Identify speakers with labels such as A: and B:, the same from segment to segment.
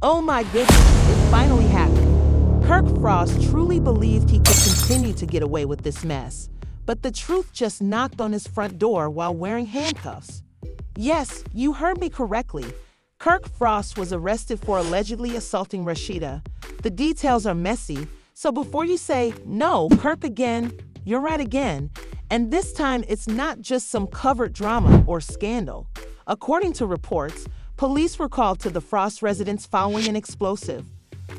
A: Oh my goodness, it finally happened. Kirk Frost truly believed he could continue to get away with this mess, but the truth just knocked on his front door while wearing handcuffs. Yes, you heard me correctly. Kirk Frost was arrested for allegedly assaulting Rasheeda. The details are messy, so before you say, "No, Kirk again," you're right again. And this time it's not just some covert drama or scandal. According to reports, police were called to the Frost residence following an explosive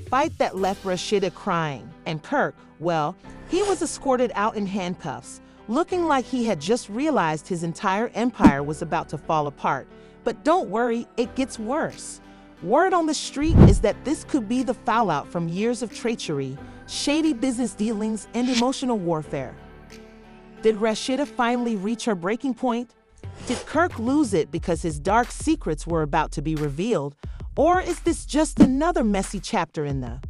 A: fight that left Rasheeda crying, and Kirk, well, he was escorted out in handcuffs, looking like he had just realized his entire empire was about to fall apart. But don't worry, it gets worse. Word on the street is that this could be the fallout from years of treachery, shady business dealings, and emotional warfare. Did Rasheeda finally reach her breaking point? Did Kirk lose it because his dark secrets were about to be revealed? Or is this just another messy chapter in the...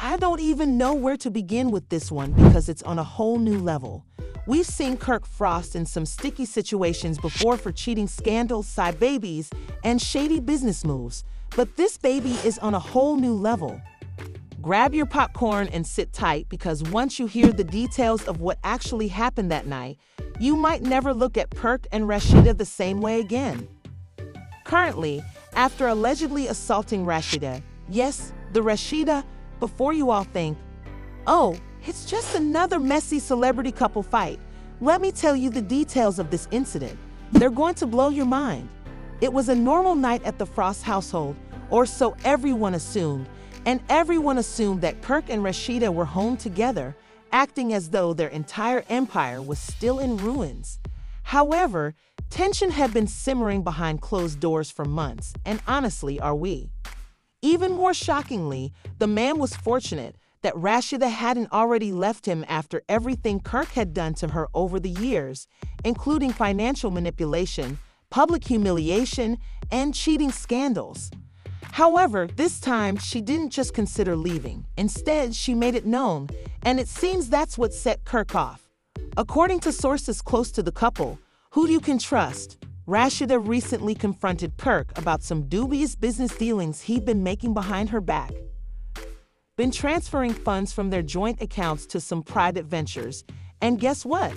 A: I don't even know where to begin with this one because it's on a whole new level. We've seen Kirk Frost in some sticky situations before for cheating scandals, side babies, and shady business moves, but this baby is on a whole new level. Grab your popcorn and sit tight because once you hear the details of what actually happened that night, you might never look at Kirk and Rasheeda the same way again. Currently, after allegedly assaulting Rasheeda, yes, the Rasheeda, before you all think, "Oh, it's just another messy celebrity couple fight," let me tell you the details of this incident. They're going to blow your mind. It was a normal night at the Frost household, or so everyone assumed, and everyone assumed that Kirk and Rasheeda were home together, acting as though their entire empire was still in ruins. However, tension had been simmering behind closed doors for months, and honestly, are we? Even more shockingly, the man was fortunate that Rasheeda hadn't already left him after everything Kirk had done to her over the years, including financial manipulation, public humiliation, and cheating scandals. However, this time she didn't just consider leaving. Instead, she made it known, and it seems that's what set Kirk off. According to sources close to the couple, who you can trust, Rasheeda recently confronted Kirk about some dubious business dealings he'd been making behind her back. Been transferring funds from their joint accounts to some private ventures, and guess what?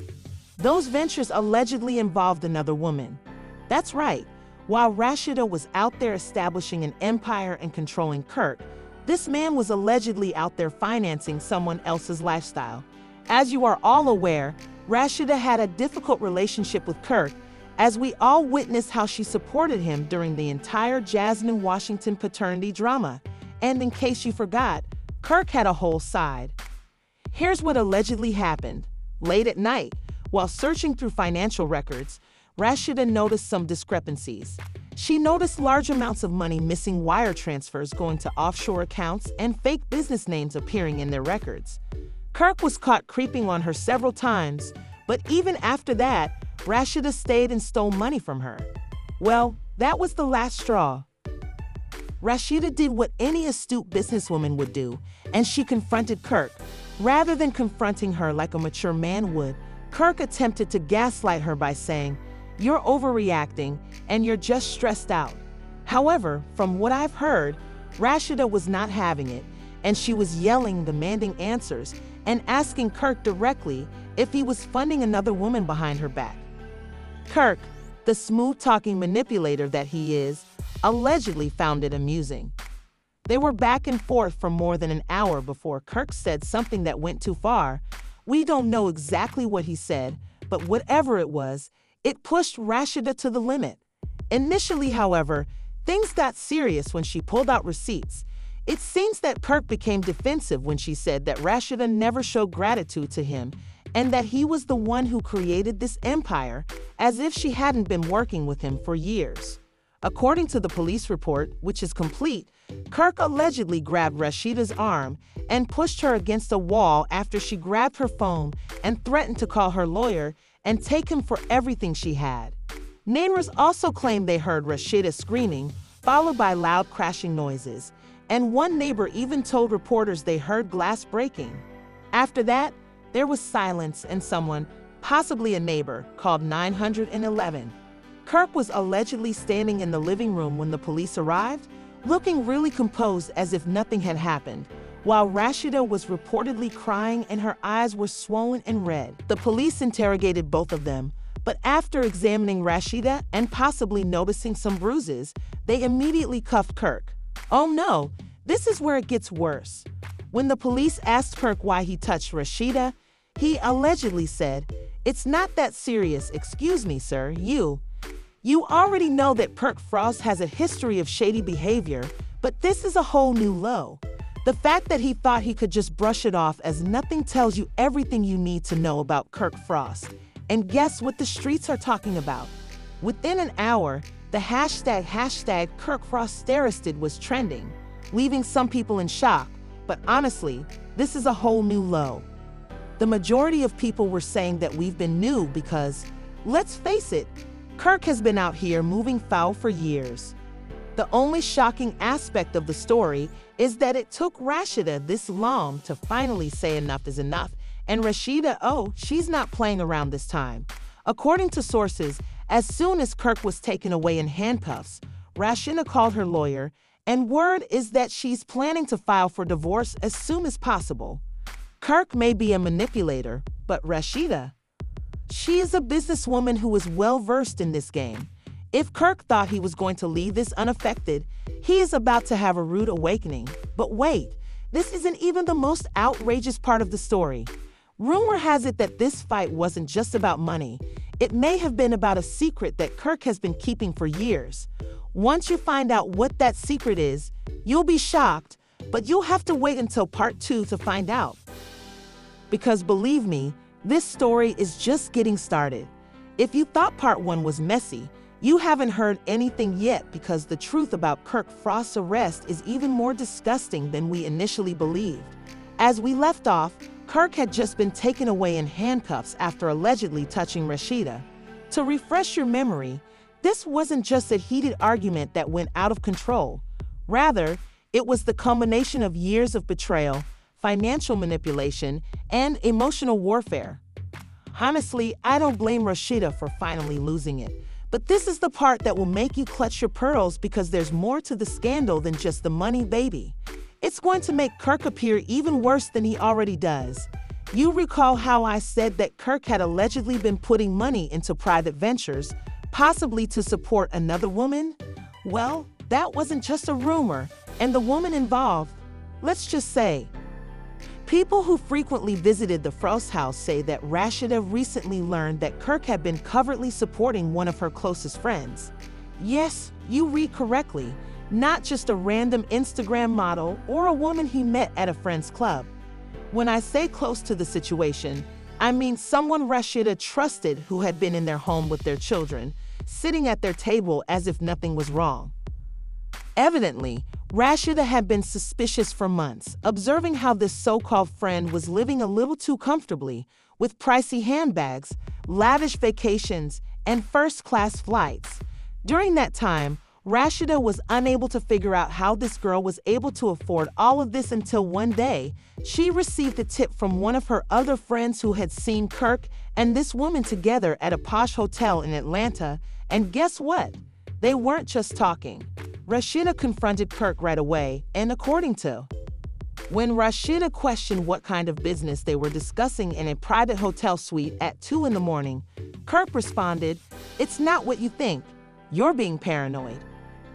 A: Those ventures allegedly involved another woman. That's right. While Rasheeda was out there establishing an empire and controlling Kirk, this man was allegedly out there financing someone else's lifestyle. As you are all aware, Rasheeda had a difficult relationship with Kirk, as we all witnessed how she supported him during the entire Jasmine Washington paternity drama. And in case you forgot, Kirk had a whole side. Here's what allegedly happened. Late at night, while searching through financial records, Rasheeda noticed some discrepancies. She noticed large amounts of money missing, wire transfers going to offshore accounts, and fake business names appearing in their records. Kirk was caught creeping on her several times, but even after that, Rasheeda stayed and stole money from her. Well, that was the last straw. Rasheeda did what any astute businesswoman would do, and she confronted Kirk. Rather than confronting her like a mature man would, Kirk attempted to gaslight her by saying, "You're overreacting, and you're just stressed out." However, from what I've heard, Rasheeda was not having it, and she was yelling, demanding answers, and asking Kirk directly if he was funding another woman behind her back. Kirk, the smooth-talking manipulator that he is, allegedly found it amusing. They were back and forth for more than an hour before Kirk said something that went too far. We don't know exactly what he said, but whatever it was, it pushed Rasheeda to the limit. Initially, however, things got serious when she pulled out receipts. It seems that Kirk became defensive when she said that Rasheeda never showed gratitude to him and that he was the one who created this empire, as if she hadn't been working with him for years. According to the police report, which is complete, Kirk allegedly grabbed Rasheeda's arm and pushed her against a wall after she grabbed her phone and threatened to call her lawyer and take him for everything she had. Neighbors also claimed they heard Rasheeda screaming, followed by loud crashing noises, and one neighbor even told reporters they heard glass breaking. After that, there was silence and someone, possibly a neighbor, called 911. Kirk was allegedly standing in the living room when the police arrived, looking really composed as if nothing had happened, while Rasheeda was reportedly crying and her eyes were swollen and red. The police interrogated both of them, but after examining Rasheeda and possibly noticing some bruises, they immediately cuffed Kirk. Oh no, this is where it gets worse. When the police asked Kirk why he touched Rasheeda, he allegedly said, "It's not that serious, excuse me, sir, You already know that Kirk Frost has a history of shady behavior, but this is a whole new low." The fact that he thought he could just brush it off as nothing tells you everything you need to know about Kirk Frost. And guess what the streets are talking about? Within an hour, the hashtag #KirkFrostSteristed was trending, leaving some people in shock, but honestly, this is a whole new low. The majority of people were saying that we've been new because, let's face it, Kirk has been out here moving foul for years. The only shocking aspect of the story is that it took Rasheeda this long to finally say enough is enough, and Rasheeda, she's not playing around this time. According to sources, as soon as Kirk was taken away in handcuffs, Rasheeda called her lawyer, and word is that she's planning to file for divorce as soon as possible. Kirk may be a manipulator, but Rasheeda, she is a businesswoman who is well-versed in this game. If Kirk thought he was going to leave this unaffected, he is about to have a rude awakening. But wait, this isn't even the most outrageous part of the story. Rumor has it that this fight wasn't just about money. It may have been about a secret that Kirk has been keeping for years. Once you find out what that secret is, you'll be shocked, but you'll have to wait until part 2 to find out. Because believe me, this story is just getting started. If you thought part 1 was messy, you haven't heard anything yet, because the truth about Kirk Frost's arrest is even more disgusting than we initially believed. As we left off, Kirk had just been taken away in handcuffs after allegedly touching Rasheeda. To refresh your memory, this wasn't just a heated argument that went out of control. Rather, it was the combination of years of betrayal, financial manipulation, and emotional warfare. Honestly, I don't blame Rasheeda for finally losing it. But this is the part that will make you clutch your pearls, because there's more to the scandal than just the money, baby. It's going to make Kirk appear even worse than he already does. You recall how I said that Kirk had allegedly been putting money into private ventures, possibly to support another woman? Well, that wasn't just a rumor, and the woman involved, let's just say, people who frequently visited the Frost house say that Rasheeda recently learned that Kirk had been covertly supporting one of her closest friends. Yes, you read correctly, not just a random Instagram model or a woman he met at a friend's club. When I say close to the situation, I mean someone Rasheeda trusted who had been in their home with their children, sitting at their table as if nothing was wrong. Evidently, Rasheeda had been suspicious for months, observing how this so-called friend was living a little too comfortably, with pricey handbags, lavish vacations, and first-class flights. During that time, Rasheeda was unable to figure out how this girl was able to afford all of this until one day, she received a tip from one of her other friends who had seen Kirk and this woman together at a posh hotel in Atlanta, and guess what? They weren't just talking. Rasheeda confronted Kirk right away, and according to when Rasheeda questioned what kind of business they were discussing in a private hotel suite at 2 in the morning, Kirk responded, "It's not what you think. You're being paranoid."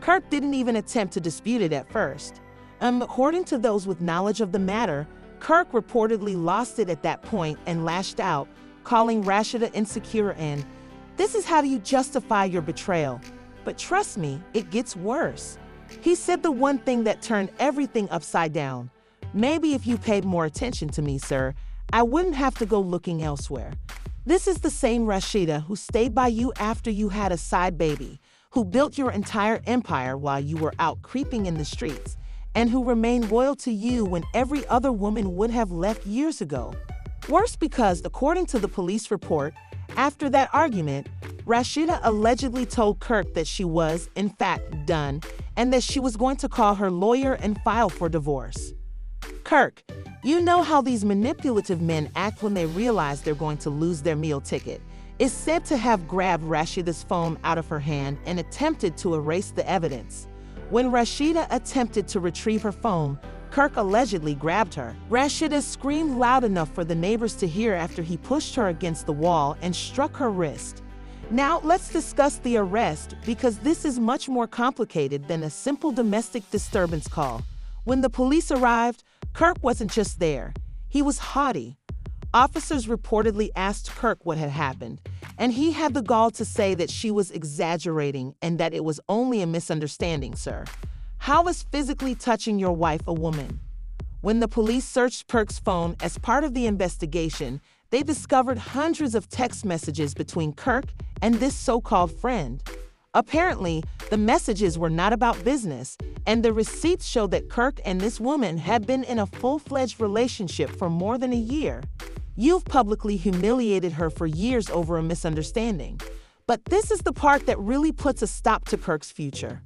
A: Kirk didn't even attempt to dispute it at first. According to those with knowledge of the matter, Kirk reportedly lost it at that point and lashed out, calling Rasheeda insecure and, "This is how you justify your betrayal." But trust me, it gets worse. He said the one thing that turned everything upside down. "Maybe if you paid more attention to me, sir, I wouldn't have to go looking elsewhere." This is the same Rasheeda who stayed by you after you had a side baby, who built your entire empire while you were out creeping in the streets, and who remained loyal to you when every other woman would have left years ago. Worse, because according to the police report, after that argument, Rasheeda allegedly told Kirk that she was, in fact, done, and that she was going to call her lawyer and file for divorce. Kirk, you know how these manipulative men act when they realize they're going to lose their meal ticket, is said to have grabbed Rasheeda's phone out of her hand and attempted to erase the evidence. When Rasheeda attempted to retrieve her phone, Kirk allegedly grabbed her. Rasheeda screamed loud enough for the neighbors to hear after he pushed her against the wall and struck her wrist. Now let's discuss the arrest, because this is much more complicated than a simple domestic disturbance call. When the police arrived, Kirk wasn't just there. He was haughty. Officers reportedly asked Kirk what had happened, and he had the gall to say that she was exaggerating and that it was only a misunderstanding, sir. How is physically touching your wife a woman? When the police searched Kirk's phone as part of the investigation, they discovered hundreds of text messages between Kirk and this so-called friend. Apparently, the messages were not about business, and the receipts show that Kirk and this woman had been in a full-fledged relationship for more than a year. You've publicly humiliated her for years over a misunderstanding. But this is the part that really puts a stop to Kirk's future.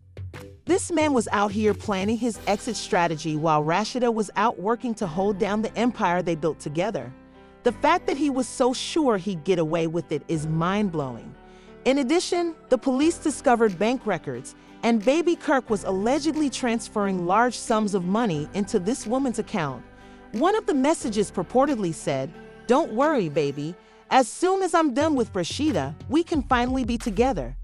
A: This man was out here planning his exit strategy while Rasheeda was out working to hold down the empire they built together. The fact that he was so sure he'd get away with it is mind-blowing. In addition, the police discovered bank records, and baby Kirk was allegedly transferring large sums of money into this woman's account. One of the messages purportedly said, "Don't worry, baby. As soon as I'm done with Rasheeda, we can finally be together."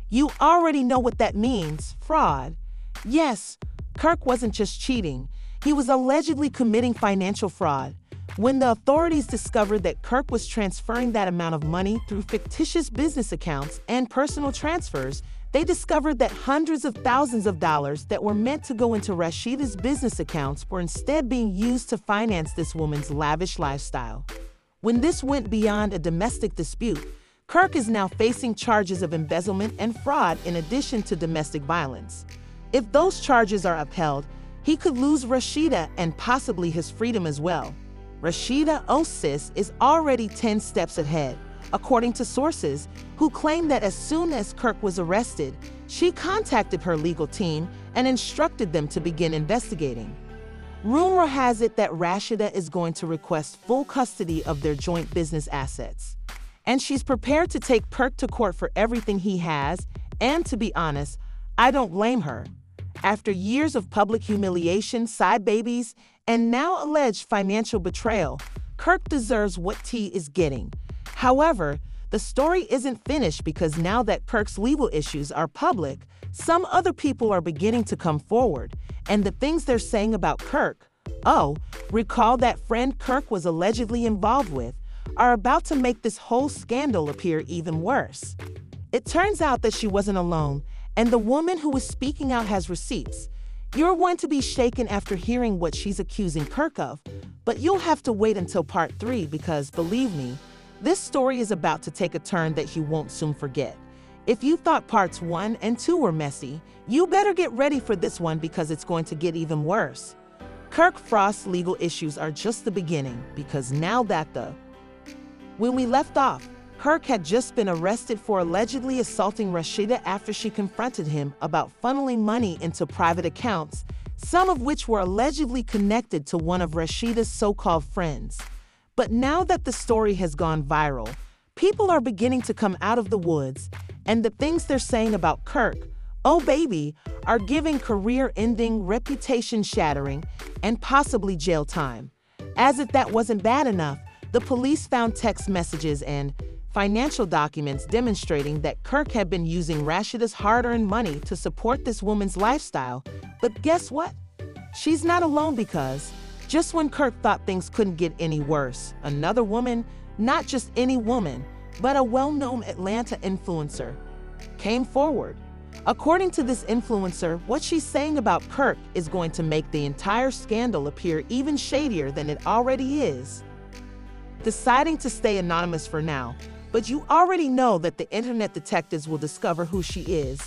A: You already know what that means, fraud. Yes, Kirk wasn't just cheating. He was allegedly committing financial fraud. When the authorities discovered that Kirk was transferring that amount of money through fictitious business accounts and personal transfers, they discovered that hundreds of thousands of dollars that were meant to go into Rasheeda's business accounts were instead being used to finance this woman's lavish lifestyle. When this went beyond a domestic dispute, Kirk is now facing charges of embezzlement and fraud in addition to domestic violence. If those charges are upheld, he could lose Rasheeda and possibly his freedom as well. Rasheeda, oh sis, is already 10 steps ahead, according to sources who claim that as soon as Kirk was arrested, she contacted her legal team and instructed them to begin investigating. Rumor has it that Rasheeda is going to request full custody of their joint business assets. And she's prepared to take Kirk to court for everything he has, and to be honest, I don't blame her. After years of public humiliation, side babies, and now alleged financial betrayal, Kirk deserves what T is getting. However, the story isn't finished, because now that Kirk's legal issues are public, some other people are beginning to come forward, and the things they're saying about Kirk, recall that friend Kirk was allegedly involved with, are about to make this whole scandal appear even worse. It turns out that she wasn't alone, and the woman who was speaking out has receipts. You're going to be shaken after hearing what she's accusing Kirk of, but you'll have to wait until part 3, because believe me, this story is about to take a turn that you won't soon forget. If you thought parts 1 and 2 were messy, you better get ready for this one, because it's going to get even worse. Kirk Frost's legal issues are just the beginning, because now that When we left off, Kirk had just been arrested for allegedly assaulting Rasheeda after she confronted him about funneling money into private accounts, some of which were allegedly connected to one of Rasheeda's so-called friends. But now that the story has gone viral, people are beginning to come out of the woods, and the things they're saying about Kirk, oh baby, are giving career-ending, reputation-shattering, and possibly jail time. As if that wasn't bad enough, the police found text messages and financial documents demonstrating that Kirk had been using Rasheeda's hard-earned money to support this woman's lifestyle. But guess what? She's not alone, because just when Kirk thought things couldn't get any worse, another woman, not just any woman, but a well-known Atlanta influencer, came forward. According to this influencer, what she's saying about Kirk is going to make the entire scandal appear even shadier than it already is. Deciding to stay anonymous for now, but you already know that the internet detectives will discover who she is.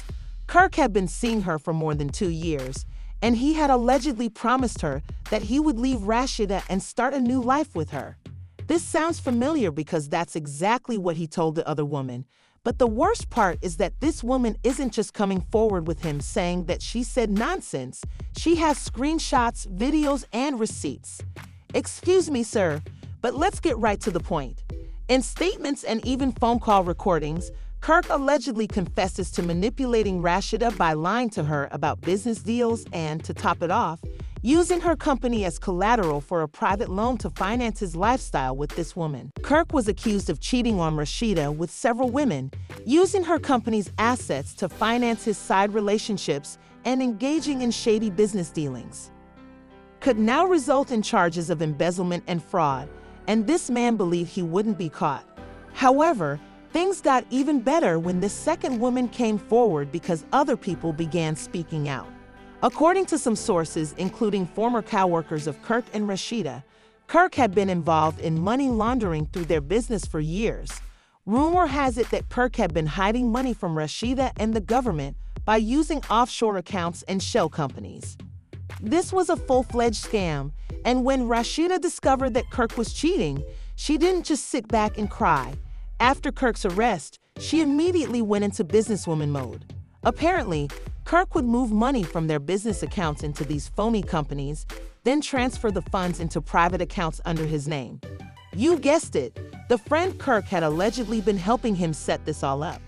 A: Kirk had been seeing her for more than 2 years, and he had allegedly promised her that he would leave Rasheeda and start a new life with her. This sounds familiar, because that's exactly what he told the other woman. But the worst part is that this woman isn't just coming forward with him saying that she said nonsense. She has screenshots, videos, and receipts. Excuse me, sir, but let's get right to the point. In statements and even phone call recordings, Kirk allegedly confesses to manipulating Rasheeda by lying to her about business deals and, to top it off, using her company as collateral for a private loan to finance his lifestyle with this woman. Kirk was accused of cheating on Rasheeda with several women, using her company's assets to finance his side relationships and engaging in shady business dealings. Could now result in charges of embezzlement and fraud, and this man believed he wouldn't be caught. However, things got even better when this second woman came forward because other people began speaking out. According to some sources, including former coworkers of Kirk and Rasheeda, Kirk had been involved in money laundering through their business for years. Rumor has it that Kirk had been hiding money from Rasheeda and the government by using offshore accounts and shell companies. This was a full-fledged scam, and when Rasheeda discovered that Kirk was cheating, she didn't just sit back and cry. After Kirk's arrest, she immediately went into businesswoman mode. Apparently, Kirk would move money from their business accounts into these phony companies, then transfer the funds into private accounts under his name. You guessed it, the friend Kirk had allegedly been helping him set this all up,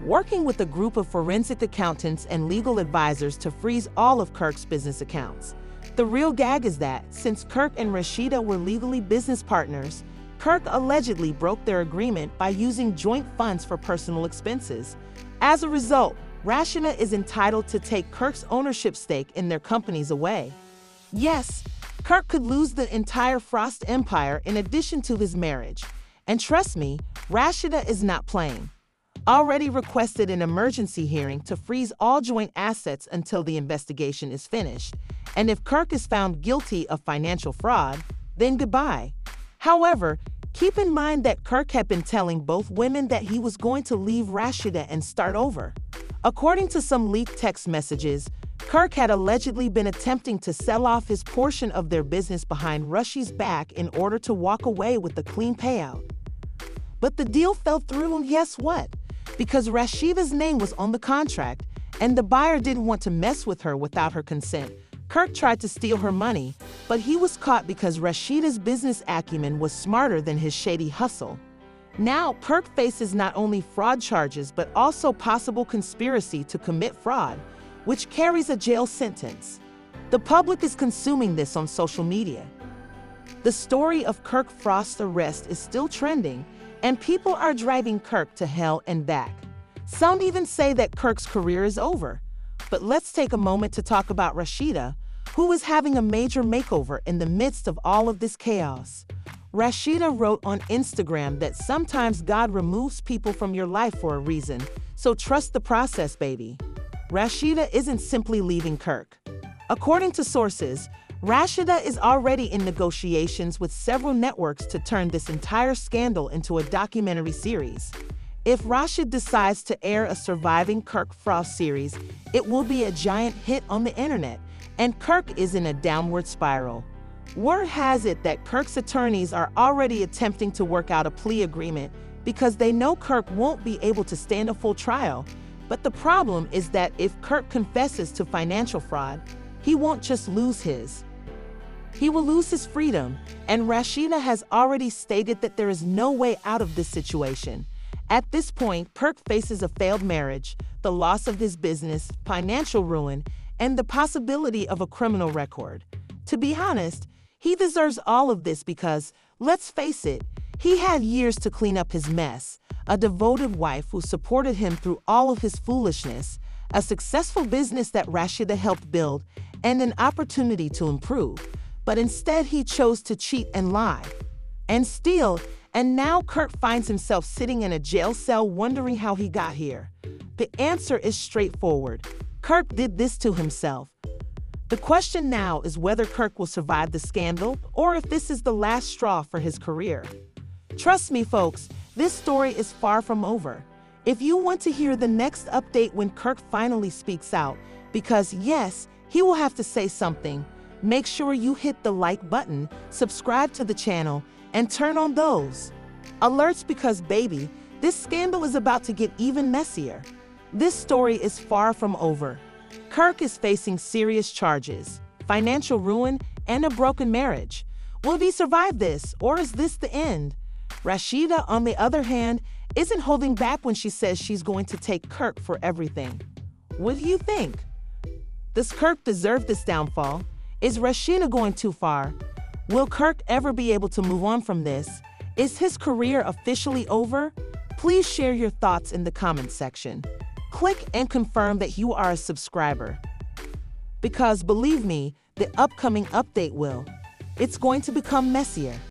A: working with a group of forensic accountants and legal advisors to freeze all of Kirk's business accounts. The real gag is that, since Kirk and Rasheeda were legally business partners, Kirk allegedly broke their agreement by using joint funds for personal expenses. As a result, Rasheeda is entitled to take Kirk's ownership stake in their companies away. Yes, Kirk could lose the entire Frost empire in addition to his marriage. And trust me, Rasheeda is not playing. Already requested an emergency hearing to freeze all joint assets until the investigation is finished. And if Kirk is found guilty of financial fraud, then goodbye. However, keep in mind that Kirk had been telling both women that he was going to leave Rasheeda and start over. According to some leaked text messages, Kirk had allegedly been attempting to sell off his portion of their business behind Rasheeda's back in order to walk away with a clean payout. But the deal fell through, and guess what? Because Rasheeda's name was on the contract, and the buyer didn't want to mess with her without her consent, Kirk tried to steal her money, but he was caught because Rasheeda's business acumen was smarter than his shady hustle. Now, Kirk faces not only fraud charges but also possible conspiracy to commit fraud, which carries a jail sentence. The public is consuming this on social media. The story of Kirk Frost's arrest is still trending, and people are driving Kirk to hell and back. Some even say that Kirk's career is over. But let's take a moment to talk about Rasheeda, who is having a major makeover in the midst of all of this chaos. Rasheeda wrote on Instagram that sometimes God removes people from your life for a reason, so trust the process, baby. Rasheeda isn't simply leaving Kirk. According to sources, Rasheeda is already in negotiations with several networks to turn this entire scandal into a documentary series. If Rasheeda decides to air a surviving Kirk Frost series, it will be a giant hit on the internet, and Kirk is in a downward spiral. Word has it that Kirk's attorneys are already attempting to work out a plea agreement because they know Kirk won't be able to stand a full trial. But the problem is that if Kirk confesses to financial fraud, he won't just lose his. He will lose his freedom, and Rasheeda has already stated that there is no way out of this situation. At this point, Kirk faces a failed marriage, the loss of his business, financial ruin, and the possibility of a criminal record. To be honest, he deserves all of this because, let's face it, he had years to clean up his mess, a devoted wife who supported him through all of his foolishness, a successful business that Rasheeda helped build, and an opportunity to improve. But instead, he chose to cheat and lie and steal, and now Kirk finds himself sitting in a jail cell wondering how he got here. The answer is straightforward. Kirk did this to himself. The question now is whether Kirk will survive the scandal or if this is the last straw for his career. Trust me, folks, this story is far from over. If you want to hear the next update when Kirk finally speaks out, because yes, he will have to say something, make sure you hit the like button, subscribe to the channel, and turn on those alerts because, baby, this scandal is about to get even messier. This story is far from over. Kirk is facing serious charges, financial ruin, and a broken marriage. Will he survive this, or is this the end? Rasheeda, on the other hand, isn't holding back when she says she's going to take Kirk for everything. What do you think? Does Kirk deserve this downfall? Is Rasheeda going too far? Will Kirk ever be able to move on from this? Is his career officially over? Please share your thoughts in the comments section. Click and confirm that you are a subscriber. Because believe me, the upcoming update will. It's going to become messier.